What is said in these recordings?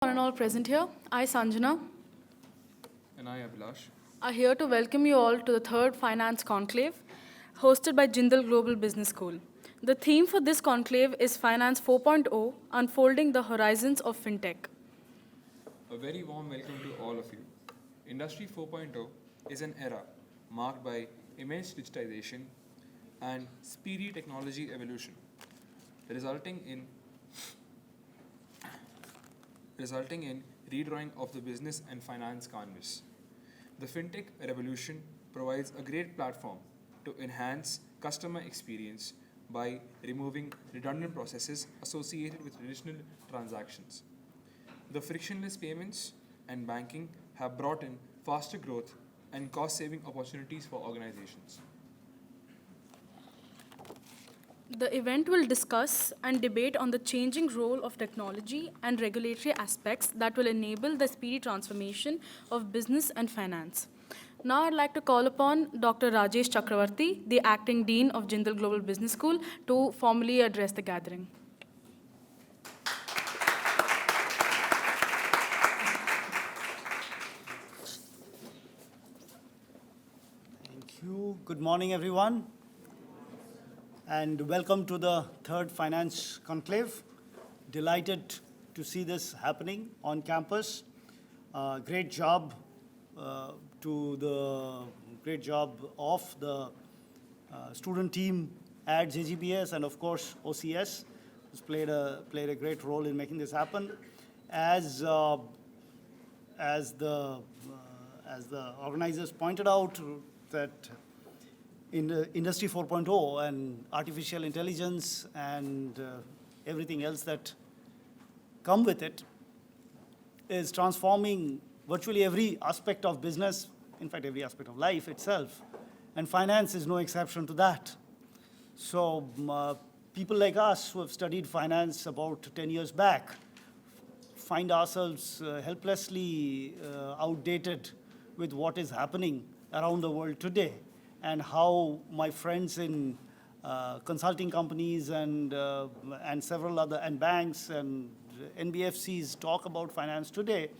And all present here, I, Sanjana, And I, Abhilash. are here to welcome you all to the third Finance Conclave, hosted by Jindal Global Business School. The theme for this conclave is Finance 4.0, Unfolding the Horizons of FinTech. A very warm welcome to all of you. Industry 4.0 is an era marked by immense digitization and speedy technology evolution, resulting in redrawing of the business and finance canvas. The fintech revolution provides a great platform to enhance customer experience by removing redundant processes associated with traditional transactions. The frictionless payments and banking have brought in faster growth and cost saving opportunities for organizations. The event will discuss and debate on the changing role of technology and regulatory aspects that will enable the speedy transformation of business and finance. Now I'd like to call upon Dr. Rajesh Chakravarti, the Acting Dean of Jindal Global Business School, to formally address the gathering. Thank you. Good morning, everyone, and welcome to the third Finance Conclave. Delighted to see this happening on campus. Great job of the student team at JSBF and of course OCS, who's played a great role in making this happen. As the organizers pointed out, that in the Industry 4.0 and artificial intelligence and everything else that come with it is transforming virtually every aspect of business, in fact, every aspect of life itself. And finance is no exception to that. So people like us who have studied finance about 10 years back find ourselves helplessly outdated with what is happening around the world today, and how my friends in consulting companies and several other and banks and NBFCs talk about finance today,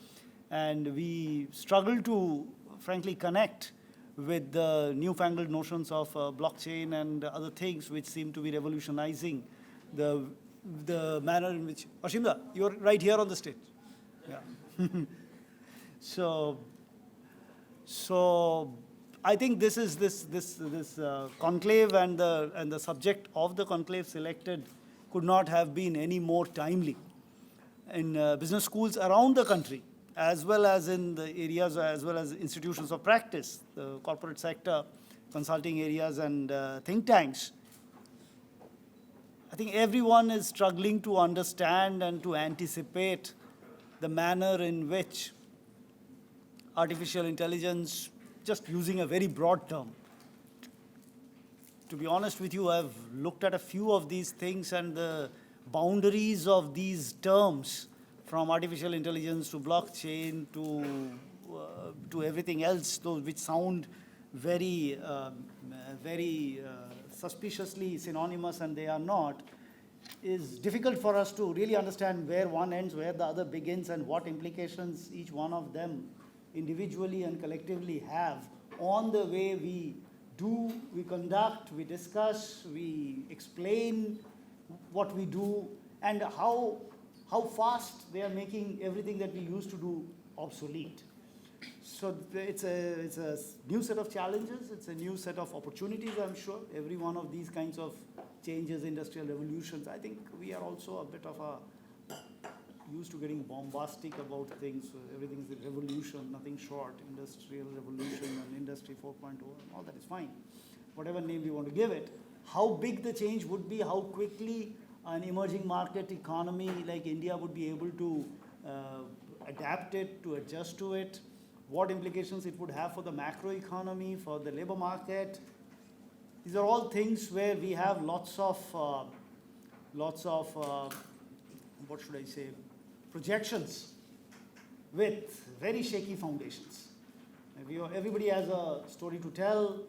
and we struggle to frankly connect with the newfangled notions of blockchain and other things which seem to be revolutionizing the manner in which Ashimda, you're right here on the stage. Yeah. So I think this conclave and the subject of the conclave selected could not have been any more timely. In business schools around the country, as well as in the areas, as well as institutions of practice, the corporate sector, consulting areas, and think tanks, I think everyone is struggling to understand and to anticipate the manner in which artificial intelligence, just using a very broad term. To be honest with you, I've looked at a few of these things, and the boundaries of these terms, from artificial intelligence to blockchain to everything else, those which sound very suspiciously synonymous, and they are not, is difficult for us to really understand where one ends, where the other begins, and what implications each one of them individually and collectively have on the way we do, we conduct, we discuss, we explain what we do, and how fast they are making everything that we used to do obsolete. So it's a new set of challenges, it's a new set of opportunities, I'm sure. Every one of these kinds of changes, industrial revolutions, I think we are also a bit of used to getting bombastic about things. So everything's a revolution, nothing short. Industrial revolution and industry 4.0, and all that is fine. Whatever name we want to give it. How big the change would be, how quickly an emerging market economy like India would be able to adapt it, to adjust to it, what implications it would have for the macro economy, for the labor market. These are all things where we have lots of what should I say, projections with very shaky foundations. Everybody has a story to tell.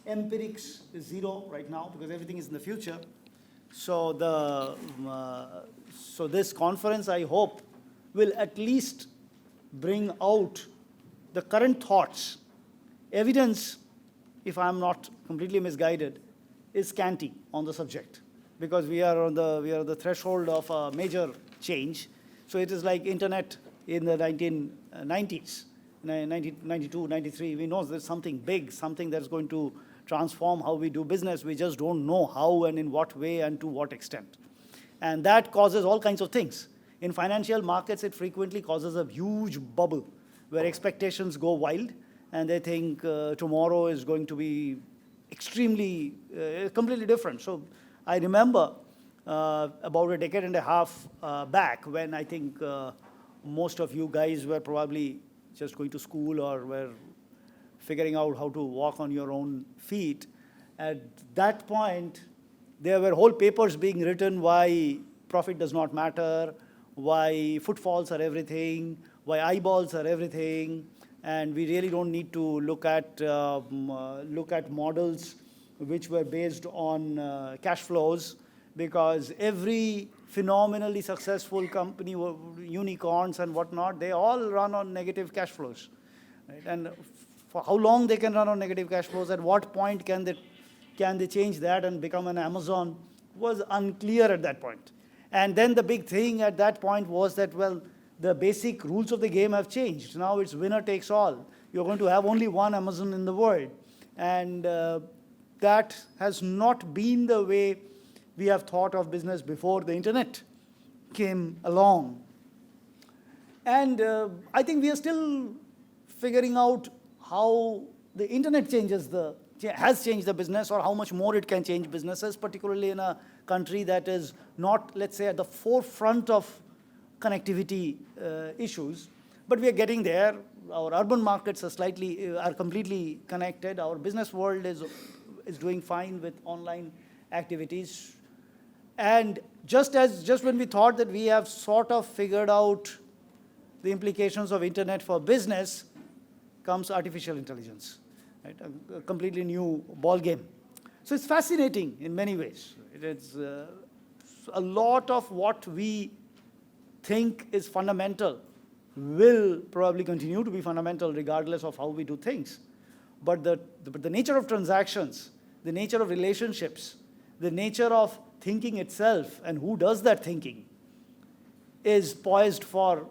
Empirics is zero right now because everything is in the future. So this conference, I hope, will at least bring out the current thoughts. Evidence, if I'm not completely misguided, is scanty on the subject, because we are on the threshold of a major change. So it is like internet in the 1990s, 1992, 93. We know there's something big, something that's going to transform how we do business. We just don't know how and in what way and to what extent. And that causes all kinds of things. In financial markets, it frequently causes a huge bubble where expectations go wild, and they think tomorrow is going to be extremely, completely different. So I remember about a decade and a half back, when I think most of you guys were probably just going to school or were figuring out how to walk on your own feet. At that point, there were whole papers being written why profit does not matter, why footfalls are everything, why eyeballs are everything, and we really don't need to look at models which were based on cash flows, because every phenomenally successful company, unicorns and whatnot, they all run on negative cash flows. Right? And for how long they can run on negative cash flows, at what point can they change that and become an Amazon, was unclear at that point. And then the big thing at that point was that, well, the basic rules of the game have changed. Now it's winner takes all. You're going to have only one Amazon in the world. And that has not been the way we have thought of business before the internet came along. And I think we are still figuring out how the internet has changed the business, or how much more it can change businesses, particularly in a country that is not, let's say, at the forefront of connectivity issues. But we are getting there. Our urban markets are completely connected. Our business world is doing fine with online activities. And just when we thought that we have sort of figured out the implications of internet for business, comes artificial intelligence, right? A completely new ball game. So it's fascinating in many ways. It's a lot of what we think is fundamental will probably continue to be fundamental regardless of how we do things. But the nature of transactions, the nature of relationships, the nature of thinking itself, and who does that thinking, is poised for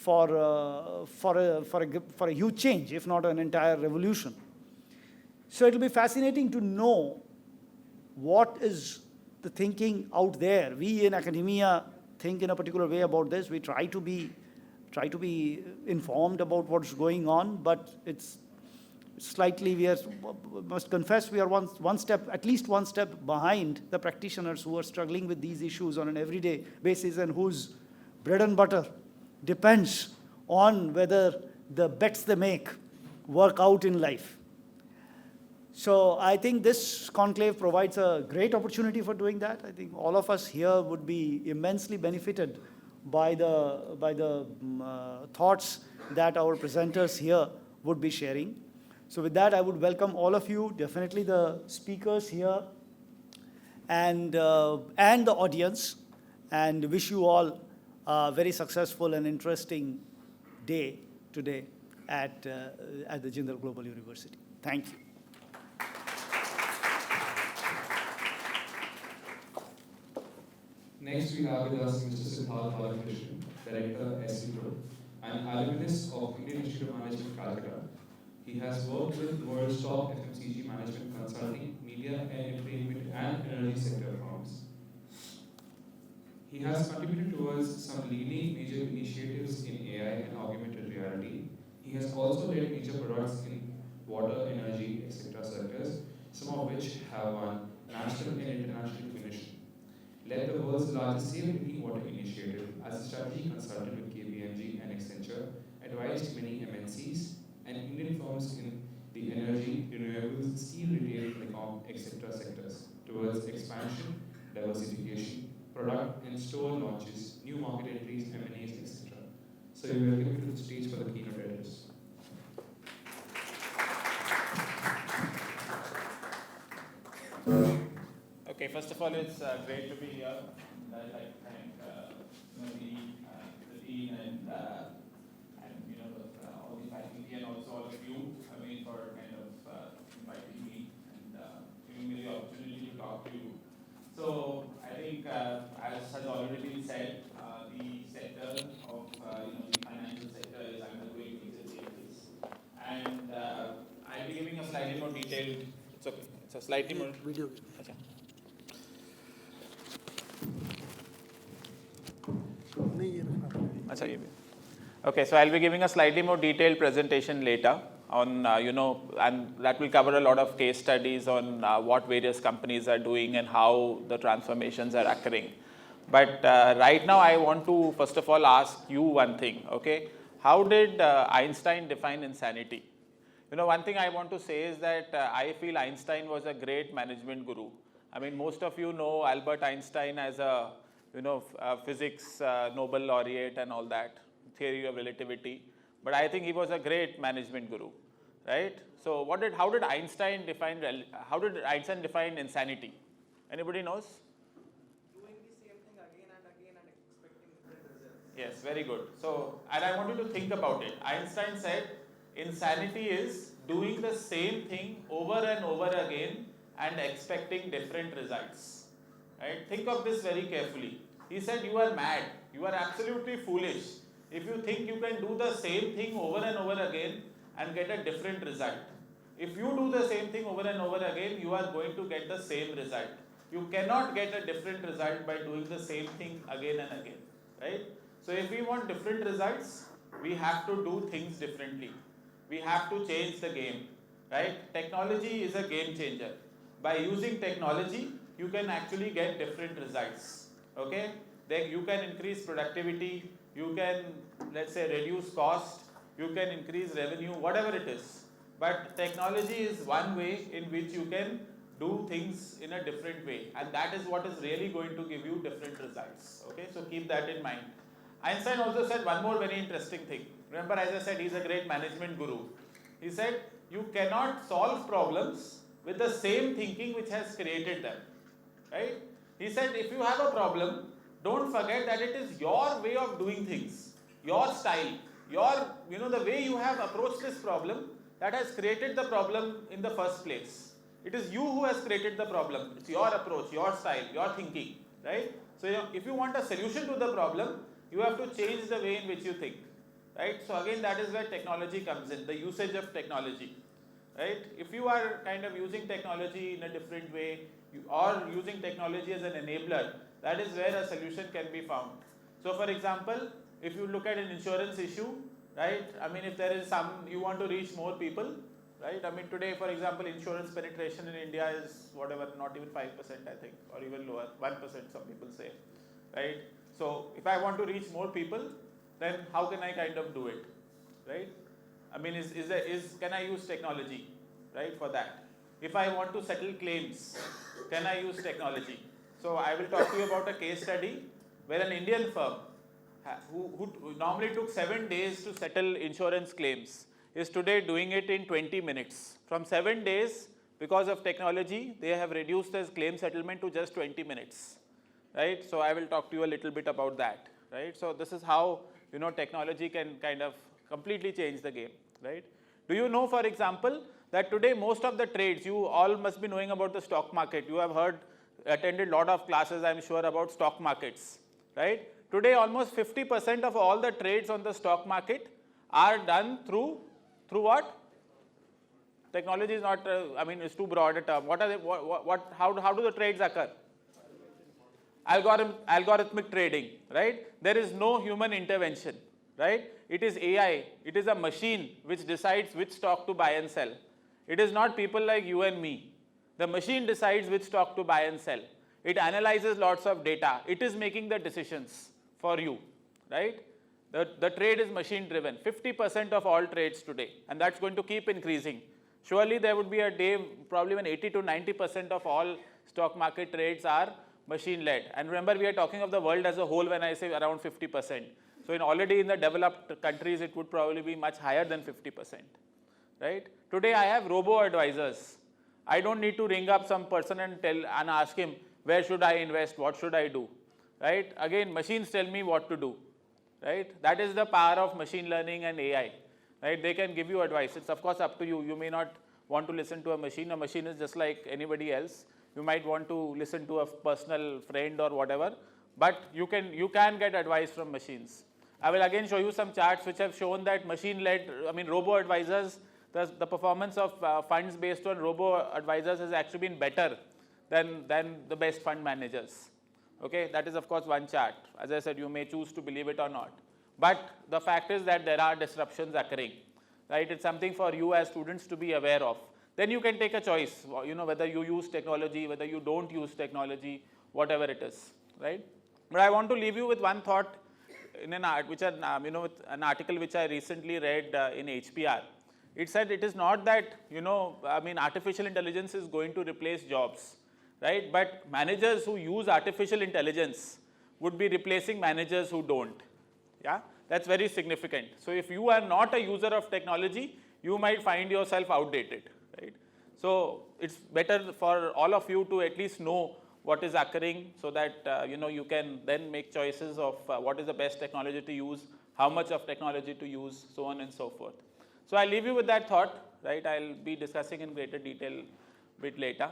a huge change, if not an entire revolution. So it'll be fascinating to know what is the thinking out there. We in academia think in a particular way about this. We try to be informed about what's going on, but it's slightly, must confess, we are at least one step behind the practitioners who are struggling with these issues on an everyday basis, and whose bread and butter depends on whether the bets they make work out in life. So I think this conclave provides a great opportunity for doing that. I think all of us here would be immensely benefited by the thoughts that our presenters here would be sharing. So with that, I would welcome all of you, definitely the speakers here, and the audience, and wish you all a very successful and interesting day today at the Jindal Global University. Thank you. Next, we have with us Mr. Siddharth Balakrishnan, Director, SC Group, an alumnus of Indian Institute of Management, Calcutta. He has worked with world's top FMCG management consulting, media and entertainment and energy sector firms. He has contributed towards some leading major initiatives in AI and augmented reality. He has also led major products in water, energy, etc. sectors, some of which have won national and international recognition. Led the world's largest safe drinking water initiative as a strategy consultant with KPMG and Accenture, advised many MNCs and Indian firms in the energy, renewables, steel, retail, telecom, etc. sectors towards expansion, diversification, product and store launches, new market entries, M&As, etc. So we welcome you to the stage for the keynote address. Okay, first of all, it's great to be here. I'd like to thank the Dean अच्छा slightly more video अच्छा नहीं ये रखना पड़ेगा अच्छा ये भी okay so I'll be giving a slightly more detailed presentation later on and that will cover a lot of case studies on what various companies are doing and how the transformations are occurring. But right now I want to first of all ask you one thing, okay? How did Einstein define insanity? One thing I want to say is that I feel Einstein was a great management guru. I mean, most of you know Albert Einstein as a, physics Nobel laureate and all that, theory of relativity. But I think he was a great management guru, right? So how did Einstein define insanity? Anybody knows? Doing the same thing again and again and expecting different results. Yes, very good. So, and I want you to think about it. Einstein said insanity is doing the same thing over and over again and expecting different results. Right? Think of this very carefully. He said you are mad. You are absolutely foolish if you think you can do the same thing over and over again and get a different result. If you do the same thing over and over again, you are going to get the same result. You cannot get a different result by doing the same thing again and again, right? So if we want different results, we have to do things differently. We have to change the game, right? Technology is a game changer. By using technology, you can actually get different results, okay? Then you can increase productivity, you can, let's say, reduce cost, you can increase revenue, whatever it is. But technology is one way in which you can do things in a different way, and that is what is really going to give you different results. Okay, so keep that in mind. Einstein also said one more very interesting thing. Remember, as I said, he's a great management guru. He said, you cannot solve problems with the same thinking which has created them, right? He said, if you have a problem, don't forget that it is your way of doing things, your style, the way you have approached this problem that has created the problem in the first place. It is you who has created the problem. It's your approach, your style, your thinking, right? So if you want a solution to the problem, you have to change the way in which you think, right? So again, that is where technology comes in, the usage of technology, right? If you are kind of using technology in a different way or using technology as an enabler, that is where a solution can be found. So for example, if you look at an insurance issue, right? I mean, if there is you want to reach more people, right? I mean, today, for example, insurance penetration in India is whatever, not even 5%, I think, or even lower, 1%, some people say, right? So if I want to reach more people, then how can I kind of do it, right? I mean, can I use technology, right, for that? If I want to settle claims, can I use technology? So I will talk to you about a case study where an Indian firm who normally took 7 days to settle insurance claims is today doing it in 20 minutes. From 7 days, because of technology, they have reduced their claim settlement to just 20 minutes, right? So I will talk to you a little bit about that, right? So this is how, technology can kind of completely change the game, right? Do you know, for example, that today most of the trades, you all must be knowing about the stock market. You have attended a lot of classes, I'm sure, about stock markets, right? Today, almost 50% of all the trades on the stock market are done through what? Technology is not, it's too broad a term. What are they, how do the trades occur? Algorithmic trading, right? There is no human intervention, right? It is AI. It is a machine which decides which stock to buy and sell. It is not people like you and me. The machine decides which stock to buy and sell. It analyzes lots of data. It is making the decisions for you, right? The trade is machine driven, 50% of all trades today, and that's going to keep increasing. Surely there would be a day, probably when 80 to 90% of all stock market trades are machine led. And remember, we are talking of the world as a whole when I say around 50%. So already in the developed countries, it would probably be much higher than 50%, right? Today I have robo-advisors. I don't need to ring up some person and ask him, where should I invest, what should I do, right? Again, machines tell me what to do, right? That is the power of machine learning and AI, right? They can give you advice. It's of course up to you. You may not want to listen to a machine. A machine is just like anybody else. You might want to listen to a personal friend or whatever, but you can get advice from machines. I will again show you some charts which have shown that robo-advisors, the performance of funds based on robo-advisors has actually been better than the best fund managers. Okay, that is of course one chart. As I said, you may choose to believe it or not. But the fact is that there are disruptions occurring, right? It's something for you as students to be aware of. Then you can take a choice, whether you use technology, whether you don't use technology, whatever it is, right? But I want to leave you with one thought in an art, with an article which I recently read in HPR. It said it is not that, artificial intelligence is going to replace jobs, right? But managers who use artificial intelligence would be replacing managers who don't. Yeah, that's very significant. So if you are not a user of technology, you might find yourself outdated, right? So it's better for all of you to at least know what is occurring, so that you can then make choices of what is the best technology to use, how much of technology to use, so on and so forth. So I'll leave you with that thought, right? I'll be discussing in greater detail a bit later.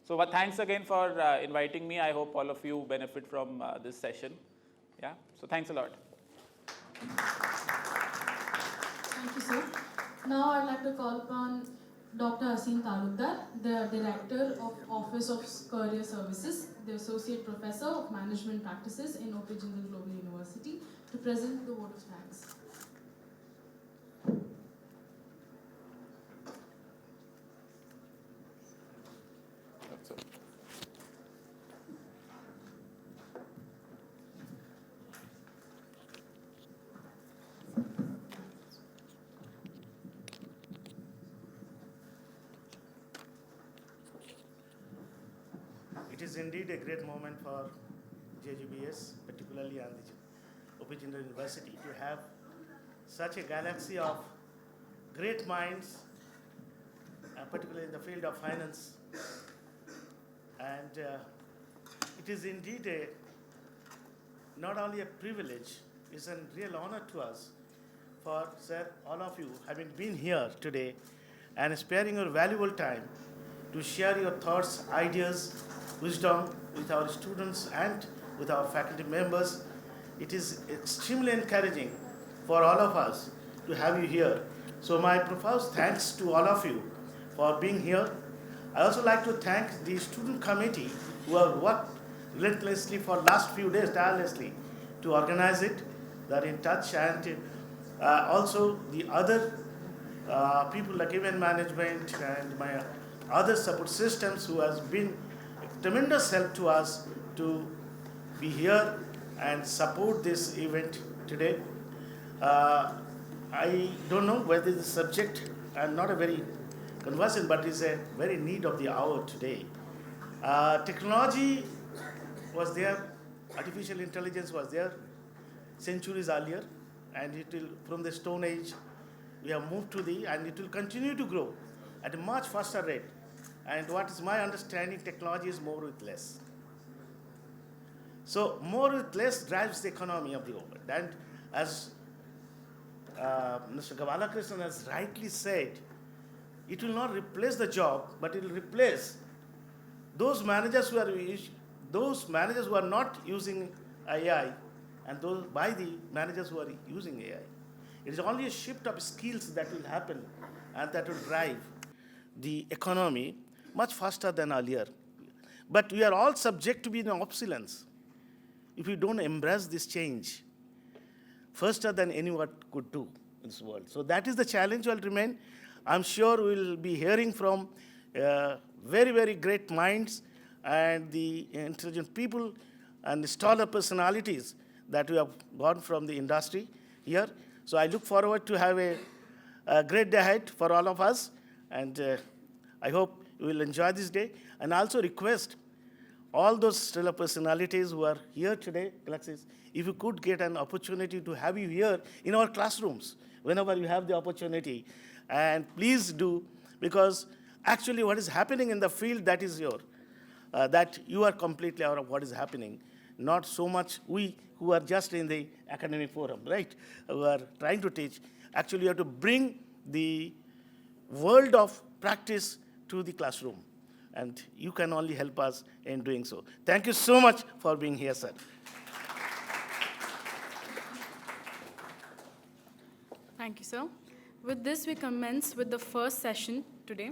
So thanks again for inviting me. I hope all of you benefit from this session. Yeah, so thanks a lot. Thank you, sir. Now I'd like to call upon Dr. Haseem Talukdar, the Director of Office of Career Services, the Associate Professor of Management Practices in OP Jindal Global University, to present the vote of thanks. It is indeed a great moment for JGBS, particularly and the OP Jindal University, to have such a galaxy of great minds, particularly in the field of finance. And it is indeed not only a privilege, it's a real honor to us for, sir, all of you having been here today and sparing your valuable time to share your thoughts, ideas, wisdom with our students and with our faculty members. It is extremely encouraging for all of us to have you here. So my profound thanks to all of you for being here. I also like to thank the student committee who have worked relentlessly for last few days, tirelessly, to organize it. They are in touch, and also the other people like event management and my other support systems who has been tremendous help to us to be here and support this event today. I don't know whether the subject, I'm not a very conversant, but it's a very need of the hour today. Technology was there, artificial intelligence was there centuries earlier, and it will, from the Stone Age, we have moved to and it will continue to grow at a much faster rate. And what is my understanding, technology is more with less. So more with less drives the economy of the world. And as Mr. Gavalakrishnan has rightly said, it will not replace the job, but it will replace those managers who are not using AI, and those by the managers who are using AI. It is only a shift of skills that will happen, and that will drive the economy much faster than earlier. But we are all subject to be in obsolescence if we don't embrace this change faster than anyone could do in this world. So that is the challenge will remain. I'm sure we'll be hearing from very, very great minds and the intelligent people and the stellar personalities that we have gone from the industry here. So I look forward to have a great day ahead for all of us, and I hope you will enjoy this day. And also request all those stellar personalities who are here today, Alexis, if you could get an opportunity to have you here in our classrooms, whenever you have the opportunity. And please do, because actually what is happening in the field, that is that you are completely aware of what is happening. Not so much we who are just in the academic forum, right? Who are trying to teach. Actually, you have to bring the world of practice to the classroom. And you can only help us in doing so. Thank you so much for being here, sir. Thank you, sir. With this, we commence with the first session today.